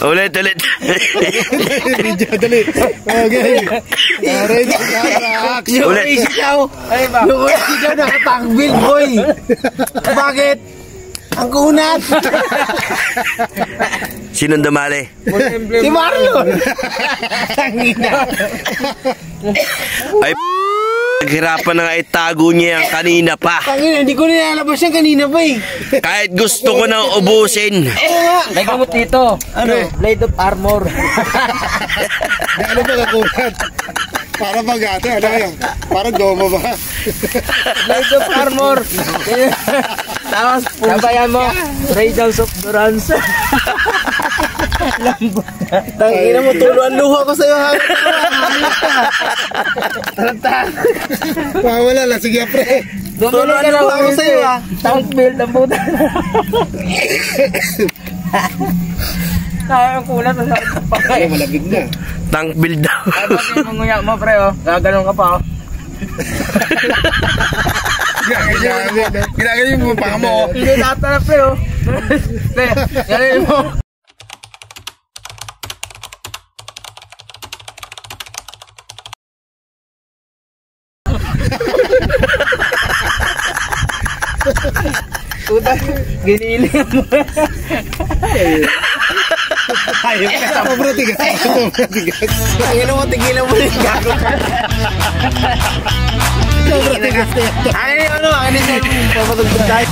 Ulit. Dali. Okay. Ready? Action. Ulit. Yung ikaw nakatangbil, boy. Bakit? Ang kunat. Sinong dumali? Si Mario. Tangina. Ay, naghirapan na nga itago niya yan kanina pa. Tangina, hindi ko nilalabas yan kanina pa eh. Kahit gusto ko nang ubusin. May gamot dito. Ano? Blade of armor. Ano ba kakunat? Para bagate, ano yan? Parang goma ba? Blade of armor. Tapos, sabayan mo. Raiders of Durance. Tangina mo, tuluan luha ko sa'yo. Wala lang, sige pre. Tuluan luha ko sa'yo ha. Tank build ang puta. Kaya ang kulat sa pakay. Malabig na. Tank build daw. Ay, ba't yung manguya mo pre oh? Gaganon ka pa oh. Ginagaling mo pa mo. Hindi lahat na pre oh. Galing mo. Puta, giniling mo. Ayun ka. Sobrang tigas. Tangina mo, tigilan mo rin gago ka. Sobrang tigas. Ano, ano yung papatugtog tayo?